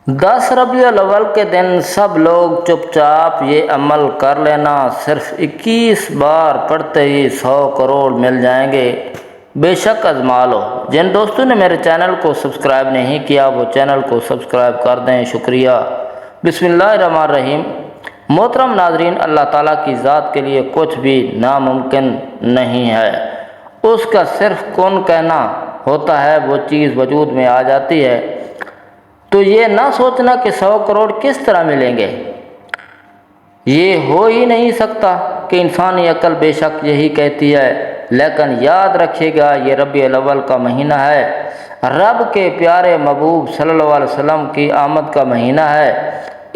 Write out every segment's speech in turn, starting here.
10 ربیع الاول کے دن سب لوگ چپ چاپ یہ عمل کر لینا، صرف 21 بار پڑھتے ہی 100 کروڑ مل جائیں گے، بے شک آزما لو۔ جن دوستوں نے میرے چینل کو سبسکرائب نہیں کیا وہ چینل کو سبسکرائب کر دیں، شکریہ۔ بسم اللہ الرحمن الرحیم۔ محترم ناظرین، اللہ تعالیٰ کی ذات کے لیے کچھ بھی ناممکن نہیں ہے، اس کا صرف کن کہنا ہوتا ہے، وہ چیز وجود میں آ جاتی ہے۔ تو یہ نہ سوچنا کہ 100 کروڑ کس طرح ملیں گے، یہ ہو ہی نہیں سکتا کہ انسانی عقل بے شک یہی کہتی ہے، لیکن یاد رکھیے گا یہ ربیع الاول کا مہینہ ہے، رب کے پیارے محبوب صلی اللہ علیہ وسلم کی آمد کا مہینہ ہے۔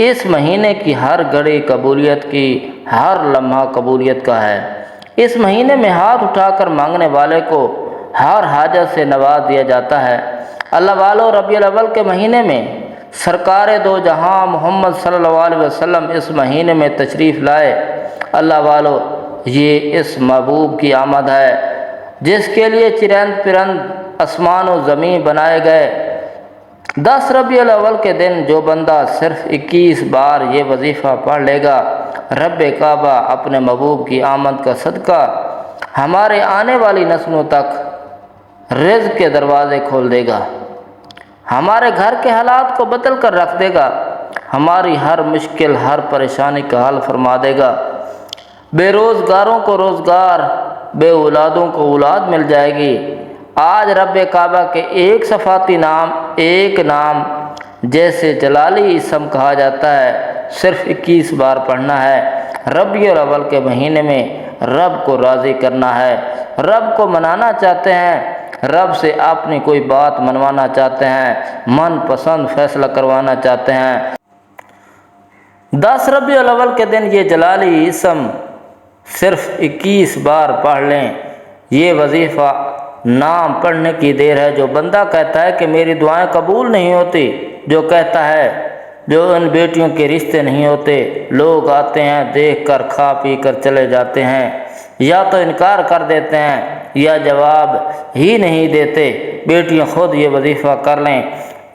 اس مہینے کی ہر گھڑی قبولیت کی، ہر لمحہ قبولیت کا ہے۔ اس مہینے میں ہاتھ اٹھا کر مانگنے والے کو ہر حاجت سے نواز دیا جاتا ہے۔ اللہ والو، ربیع الاول کے مہینے میں سرکار دو جہاں محمد صلی اللہ علیہ وسلم اس مہینے میں تشریف لائے۔ اللہ والو، یہ اس محبوب کی آمد ہے جس کے لیے چرند پرند آسمان و زمین بنائے گئے۔ 10 ربیع الاول کے دن جو بندہ صرف 21 بار یہ وظیفہ پڑھ لے گا، رب کعبہ اپنے محبوب کی آمد کا صدقہ ہمارے آنے والی نسلوں تک رزق کے دروازے کھول دے گا، ہمارے گھر کے حالات کو بدل کر رکھ دے گا، ہماری ہر مشکل، ہر پریشانی کا حل فرما دے گا۔ بے روزگاروں کو روزگار، بے اولادوں کو اولاد مل جائے گی۔ آج رب کعبہ کے ایک صفاتی نام، ایک نام جیسے جلالی اسم کہا جاتا ہے، صرف 21 بار پڑھنا ہے۔ ربیع الاول کے مہینے میں رب کو راضی کرنا ہے، رب کو منانا چاہتے ہیں، رب سے اپنی کوئی بات منوانا چاہتے ہیں، من پسند فیصلہ کروانا چاہتے ہیں۔ 10 ربیع الاول کے دن یہ جلالی اسم صرف 21 بار پڑھ لیں۔ یہ وظیفہ نام پڑھنے کی دیر ہے۔ جو بندہ کہتا ہے کہ میری دعائیں قبول نہیں ہوتی، جو کہتا ہے جو ان بیٹیوں کے رشتے نہیں ہوتے، لوگ آتے ہیں دیکھ کر کھا پی کر چلے جاتے ہیں، یا تو انکار کر دیتے ہیں یا جواب ہی نہیں دیتے۔ بیٹیاں خود یہ وظیفہ کر لیں،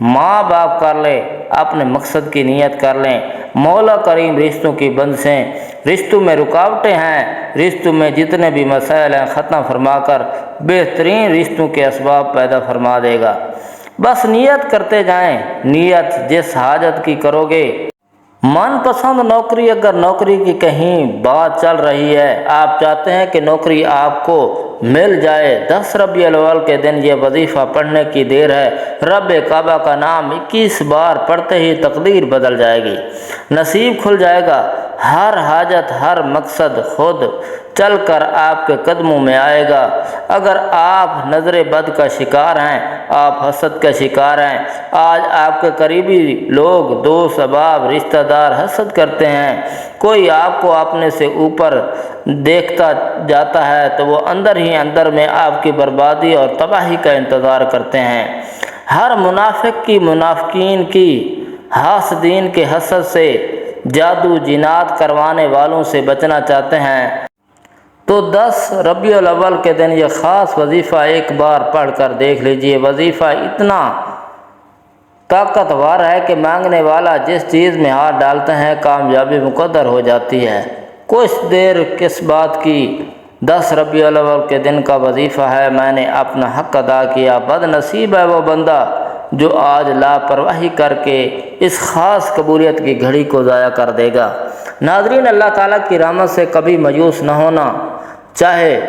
ماں باپ کر لیں، اپنے مقصد کی نیت کر لیں۔ مولا کریم رشتوں کی بندشیں، رشتوں میں رکاوٹیں ہیں، رشتوں میں جتنے بھی مسائل ہیں ختم فرما کر بہترین رشتوں کے اسباب پیدا فرما دے گا۔ بس نیت کرتے جائیں، نیت جس حاجت کی کرو گے۔ من پسند نوکری، اگر نوکری کی کہیں بات چل رہی ہے، آپ چاہتے ہیں کہ نوکری آپ کو مل جائے، 10 ربیع الاول کے دن یہ وظیفہ پڑھنے کی دیر ہے۔ رب کعبہ کا نام 21 بار پڑھتے ہی تقدیر بدل جائے گی، نصیب کھل جائے گا، ہر حاجت، ہر مقصد خود چل کر آپ کے قدموں میں آئے گا۔ اگر آپ نظر بد کا شکار ہیں، آپ حسد کا شکار ہیں، آج آپ کے قریبی لوگ، دوست احباب، رشتہ دار حسد کرتے ہیں، کوئی آپ کو اپنے سے اوپر دیکھتا جاتا ہے تو وہ اندر ہی اندر میں آپ کی بربادی اور تباہی کا انتظار کرتے ہیں۔ ہر منافق کی، منافقین کی، حاسدین کے حسد سے، جادو جنات کروانے والوں سے بچنا چاہتے ہیں تو 10 ربیع الاول کے دن یہ خاص وظیفہ ایک بار پڑھ کر دیکھ لیجئے۔ وظیفہ اتنا طاقتور ہے کہ مانگنے والا جس چیز میں ہاتھ ڈالتے ہیں کامیابی مقدر ہو جاتی ہے۔ کچھ دیر کس بات کی، 10 ربیع الاول کے دن کا وظیفہ ہے، میں نے اپنا حق ادا کیا۔ بد نصیب ہے وہ بندہ جو آج لاپرواہی کر کے اس خاص قبولیت کی گھڑی کو ضائع کر دے گا۔ ناظرین، اللہ تعالیٰ کی رحمت سے کبھی مایوس نہ ہونا چاہے،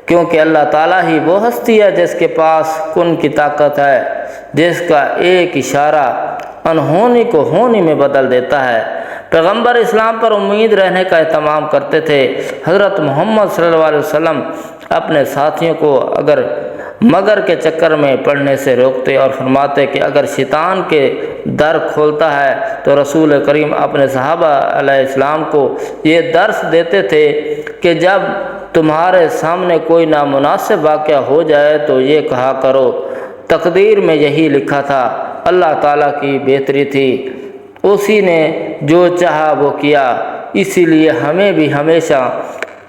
کیونکہ اللہ تعالیٰ ہی وہ ہستی ہے جس کے پاس کن کی طاقت ہے، جس کا ایک اشارہ انہونی کو ہونی میں بدل دیتا ہے۔ پیغمبر اسلام پر امید رہنے کا اہتمام کرتے تھے۔ حضرت محمد صلی اللہ علیہ وسلم اپنے ساتھیوں کو مگر کے چکر میں پڑھنے سے روکتے اور فرماتے کہ اگر شیطان کے در کھولتا ہے تو رسول کریم اپنے صحابہ علیہ السلام کو یہ درس دیتے تھے کہ جب تمہارے سامنے کوئی نامناسب واقعہ ہو جائے تو یہ کہا کرو تقدیر میں یہی لکھا تھا، اللہ تعالیٰ کی بہتری تھی، اسی نے جو چاہا وہ کیا، اسی لیے ہمیں بھی ہمیشہ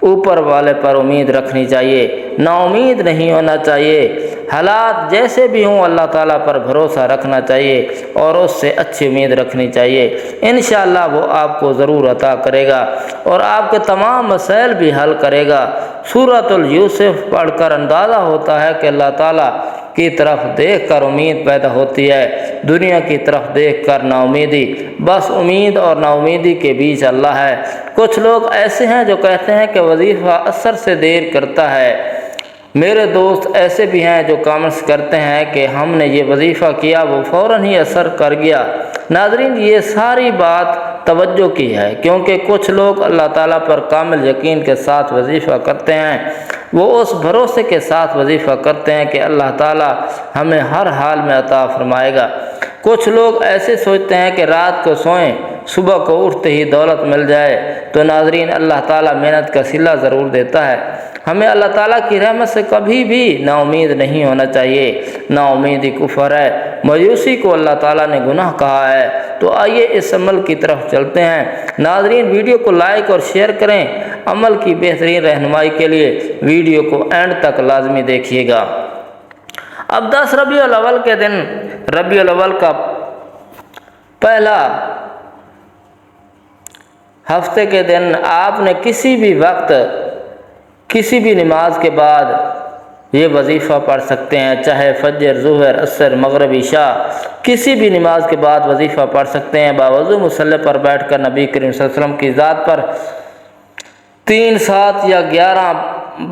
اوپر والے پر امید رکھنی چاہیے، نا امید نہیں ہونا چاہیے۔ حالات جیسے بھی ہوں اللہ تعالیٰ پر بھروسہ رکھنا چاہیے اور اس سے اچھی امید رکھنی چاہیے۔ انشاءاللہ وہ آپ کو ضرور عطا کرے گا اور آپ کے تمام مسائل بھی حل کرے گا۔ سورۃ یوسف پڑھ کر اندازہ ہوتا ہے کہ اللہ تعالیٰ کی طرف دیکھ کر امید پیدا ہوتی ہے، دنیا کی طرف دیکھ کر نا امیدی۔ بس امید اور نا امیدی کے بیچ اللہ ہے۔ کچھ لوگ ایسے ہیں جو کہتے ہیں کہ وظیفہ اثر سے دیر کرتا ہے۔ میرے دوست ایسے بھی ہیں جو کامنٹس کرتے ہیں کہ ہم نے یہ وظیفہ کیا وہ فوراً ہی اثر کر گیا۔ ناظرین، یہ ساری بات توجہ کی ہے، کیونکہ کچھ لوگ اللہ تعالیٰ پر کامل یقین کے ساتھ وظیفہ کرتے ہیں، وہ اس بھروسے کے ساتھ وظیفہ کرتے ہیں کہ اللہ تعالیٰ ہمیں ہر حال میں عطا فرمائے گا۔ کچھ لوگ ایسے سوچتے ہیں کہ رات کو سوئیں، صبح کو اٹھتے ہی دولت مل جائے۔ تو ناظرین، اللہ تعالیٰ محنت کا صلہ ضرور دیتا ہے۔ ہمیں اللہ تعالیٰ کی رحمت سے کبھی بھی نا امید نہیں ہونا چاہیے۔ نا امیدی کفر ہے، مایوسی کو اللہ تعالیٰ نے گناہ کہا ہے۔ تو آئیے اس عمل کی طرف چلتے ہیں۔ ناظرین، ویڈیو کو لائک اور شیئر کریں۔ عمل کی بہترین رہنمائی کے لیے ویڈیو کو اینڈ تک لازمی دیکھیے گا۔ اب 10 ربیع الاول کے دن، ربیع الاول کا پہلا ہفتے کے دن آپ نے کسی بھی وقت کسی بھی نماز کے بعد یہ وظیفہ پڑھ سکتے ہیں، چاہے فجر، ظہر، عصر، مغرب، عشاء، کسی بھی نماز کے بعد وظیفہ پڑھ سکتے ہیں۔ باوضو مصلی پر بیٹھ کر نبی کریم صلی اللہ علیہ وسلم کی ذات پر 3، 7 یا 11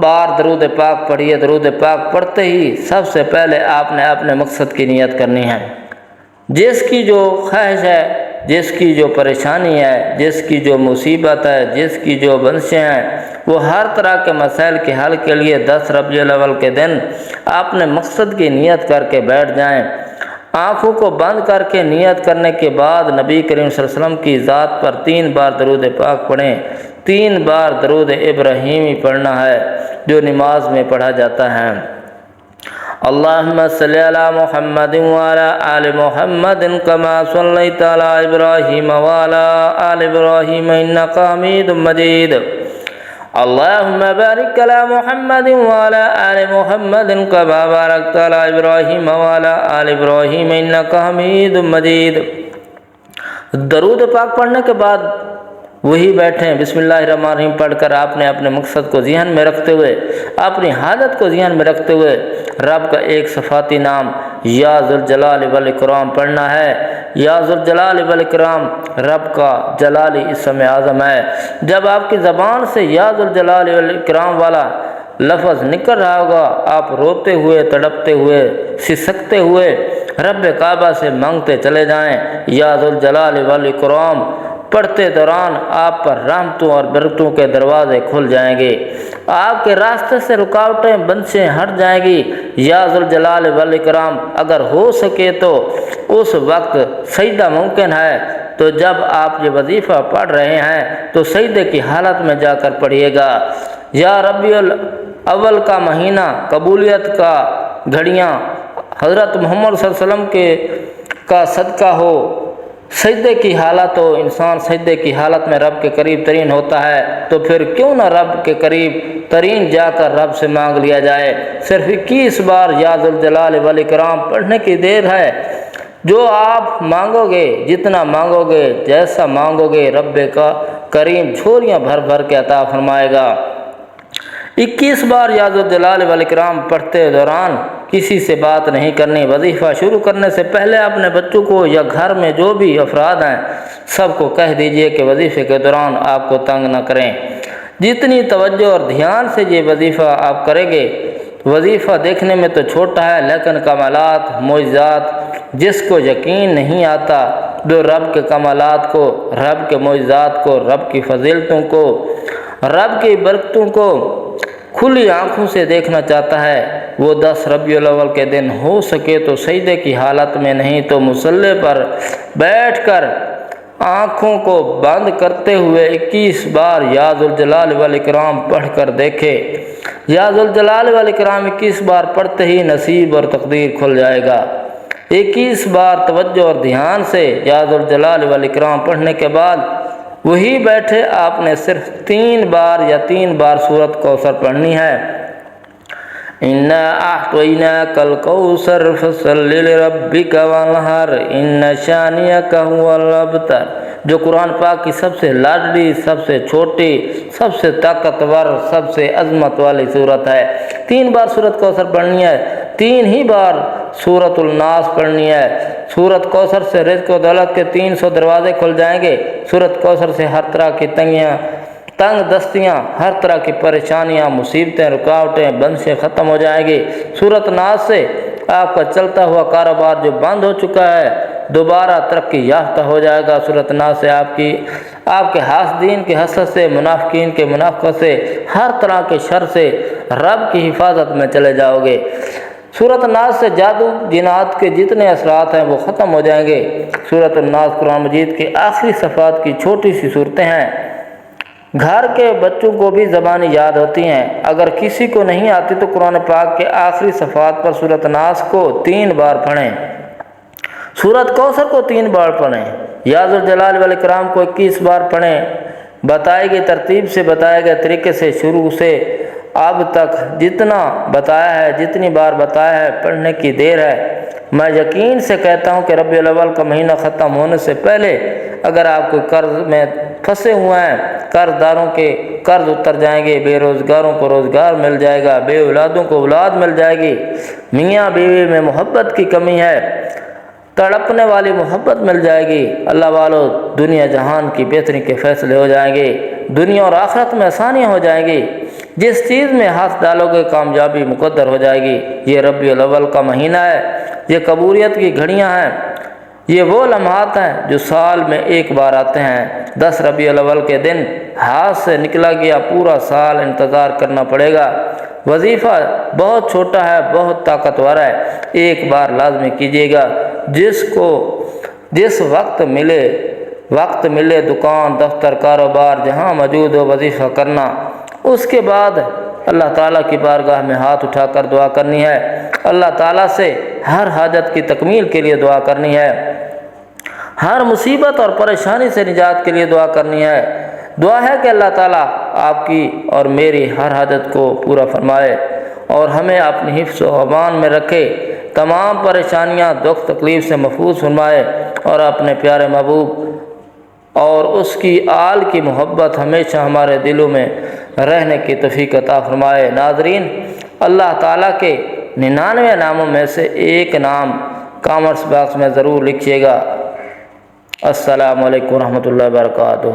بار درود پاک پڑھیے۔ درود پاک پڑھتے ہی سب سے پہلے آپ نے اپنے مقصد کی نیت کرنی ہے۔ جس کی جو خواہش ہے، جس کی جو پریشانی ہے، جس کی جو مصیبت ہے، جس کی جو بنشیں ہیں، وہ ہر طرح کے مسائل کے حل کے لیے 10 ربیع الاول کے دن آپ نے مقصد کی نیت کر کے بیٹھ جائیں۔ آنکھوں کو بند کر کے نیت کرنے کے بعد نبی کریم صلی اللہ علیہ وسلم کی ذات پر 3 بار درود پاک پڑھیں۔ 3 بار درود ابراہیمی پڑھنا ہے جو نماز میں پڑھا جاتا ہے۔ اللہم صلی علی محمد وعلی آل محمد کما صلیت علی ابراہیم وعلی آل ابراہیم انک حمید مجید۔ اللہم بارک علی محمد وعلی آل محمد کما بارکت علی ابراہیم وعلی آل ابراہیم انک حمید مجید۔ درود پاک پڑھنے کے بعد وہی بیٹھیں، بسم اللہ الرحمن الرحیم پڑھ کر آپ نے اپنے مقصد کو ذہن میں رکھتے ہوئے، اپنی حالت کو ذہن میں رکھتے ہوئے رب کا ایک صفاتی نام یا ذوالجلال والاکرام پڑھنا ہے۔ یا ذوالجلال والاکرام رب کا جلالی اسم اعظم ہے۔ جب آپ کی زبان سے یا ذوالجلال والاکرام والا لفظ نکل رہا ہوگا، آپ روتے ہوئے، تڑپتے ہوئے، سسکتے ہوئے رب کعبہ سے مانگتے چلے جائیں۔ یا ذوالجلال والاکرام پڑھتے دوران آپ پر رحمتوں اور برکتوں کے دروازے کھل جائیں گے، آپ کے راستے سے رکاوٹیں، بندشیں ہٹ جائیں گی۔ یا ذوالجلال والاکرام اگر ہو سکے تو اس وقت سجدہ ممکن ہے تو جب آپ یہ وظیفہ پڑھ رہے ہیں تو سجدے کی حالت میں جا کر پڑھیے گا۔ یا ربیع الاول کا مہینہ، قبولیت کا گھڑیاں، حضرت محمد صلی اللہ علیہ وسلم کا صدقہ ہو، سجدے کی حالت ہو، انسان سجدے کی حالت میں رب کے قریب ترین ہوتا ہے، تو پھر کیوں نہ رب کے قریب ترین جا کر رب سے مانگ لیا جائے۔ صرف 21 بار یا ذوالجلال والاکرام پڑھنے کی دیر ہے۔ جو آپ مانگو گے، جتنا مانگو گے، جیسا مانگو گے، رب کا کریم جھولیاں بھر بھر کے عطا فرمائے گا۔ 21 بار یا ذوالجلال والاکرام پڑھتے دوران کسی سے بات نہیں کرنی۔ وظیفہ شروع کرنے سے پہلے اپنے بچوں کو یا گھر میں جو بھی افراد ہیں سب کو کہہ دیجئے کہ وظیفے کے دوران آپ کو تنگ نہ کریں۔ جتنی توجہ اور دھیان سے یہ وظیفہ آپ کریں گے، وظیفہ دیکھنے میں تو چھوٹا ہے لیکن کمالات، معجزات جس کو یقین نہیں آتا، جو رب کے کمالات کو، رب کے معجزات کو، رب کی فضیلتوں کو، رب کی برکتوں کو کھلی آنکھوں سے دیکھنا چاہتا ہے، وہ 10 ربیع الاول کے دن ہو سکے تو سجدے کی حالت میں نہیں تو مصلی پر بیٹھ کر آنکھوں کو بند کرتے ہوئے 21 بار یا ذوالجلال والاکرام پڑھ کر دیکھے۔ یا ذوالجلال والاکرام 21 بار پڑھتے ہی نصیب اور تقدیر کھل جائے گا۔ 21 بار توجہ اور دھیان سے یا ذوالجلال والاکرام پڑھنے کے بعد وہی بیٹھے آپ نے صرف 3 بار یا 3 بار سورت کوثر پڑھنی ہے۔ اِنَّا أَعْطَيْنَاكَ الْكَوْثَرَ فَصَلِّ لِرَبِّكَ وَانْحَرْ إِنَّ شَانِئَكَ هُوَ الْأَبْتَرُ، جو قرآن پاک کی سب سے لاڈلی، سب سے چھوٹی، سب سے طاقتور، سب سے عظمت والی صورت ہے۔ 3 بار سورت کوثر پڑھنی ہے، 3 ہی بار سورت الناس پڑھنی ہے۔ سورت کوثر سے رزق و دولت کے 300 دروازے کھل جائیں گے۔ سورت کوثر سے ہر طرح کی تنگ دستیاں، ہر طرح کی پریشانیاں، مصیبتیں، رکاوٹیں، بندشیں ختم ہو جائیں گی۔ سورت ناس سے آپ کا چلتا ہوا کاروبار جو بند ہو چکا ہے دوبارہ ترقی یافتہ ہو جائے گا۔ سورت ناس سے آپ کے حاسدین کے حسد سے، منافقین کے منافقت سے، ہر طرح کے شر سے رب کی حفاظت میں چلے جاؤ گے۔ سورت الناس سے جادو جنات کے جتنے اثرات ہیں وہ ختم ہو جائیں گے۔ سورت الناس قرآن مجید کے آخری صفحات کی چھوٹی سی صورتیں ہیں۔ گھر کے بچوں کو بھی زبانی یاد ہوتی ہیں۔ اگر کسی کو نہیں آتی تو قرآن پاک کے آخری صفحات پر سورت الناس کو 3 بار پڑھیں، سورت کوثر کو 3 بار پڑھیں، یا ذوالجلال والاکرام کو 21 بار پڑھیں۔ بتائی گئی ترتیب سے، بتائے گئے طریقے سے شروع سے اب تک جتنا بتایا ہے، جتنی بار بتایا ہے، پڑھنے کی دیر ہے۔ میں یقین سے کہتا ہوں کہ ربیع الاول کا مہینہ ختم ہونے سے پہلے اگر آپ کوئی قرض میں پھنسے ہوئے ہیں، قرض داروں کے قرض اتر جائیں گے، بے روزگاروں کو روزگار مل جائے گا، بے اولادوں کو اولاد مل جائے گی، میاں بیوی میں محبت کی کمی ہے، تڑپنے والی محبت مل جائے گی، اللہ والو دنیا جہان کی بہتری کے فیصلے ہو جائیں گے، دنیا اور آخرت میں آسانیاں ہو جائیں گی، جس چیز میں ہاتھ ڈالو گے کامیابی مقدر ہو جائے گی۔ یہ ربیع الاول کا مہینہ ہے، یہ قبولیت کی گھڑیاں ہیں، یہ وہ لمحات ہیں جو سال میں ایک بار آتے ہیں۔ 10 ربیع الاول کے دن ہاتھ سے نکلا گیا پورا سال انتظار کرنا پڑے گا۔ وظیفہ بہت چھوٹا ہے، بہت طاقتور ہے، ایک بار لازمی کیجیے گا۔ جس وقت ملے دکان، دفتر، کاروبار جہاں موجود ہو وظیفہ کرنا۔ اس کے بعد اللہ تعالیٰ کی بارگاہ میں ہاتھ اٹھا کر دعا کرنی ہے، اللہ تعالیٰ سے ہر حاجت کی تکمیل کے لیے دعا کرنی ہے، ہر مصیبت اور پریشانی سے نجات کے لیے دعا کرنی ہے۔ دعا ہے کہ اللہ تعالیٰ آپ کی اور میری ہر حاجت کو پورا فرمائے اور ہمیں اپنی حفظ و امان میں رکھے، تمام پریشانیاں، دکھ تکلیف سے محفوظ فرمائے اور اپنے پیارے محبوب اور اس کی آل کی محبت ہمیشہ ہمارے دلوں میں رہنے کی توفیق عطا فرمائے۔ ناظرین، اللہ تعالیٰ کے 99 ناموں میں سے ایک نام کامنٹس باکس میں ضرور لکھیے گا۔ السلام علیکم ورحمۃ اللہ وبرکاتہ۔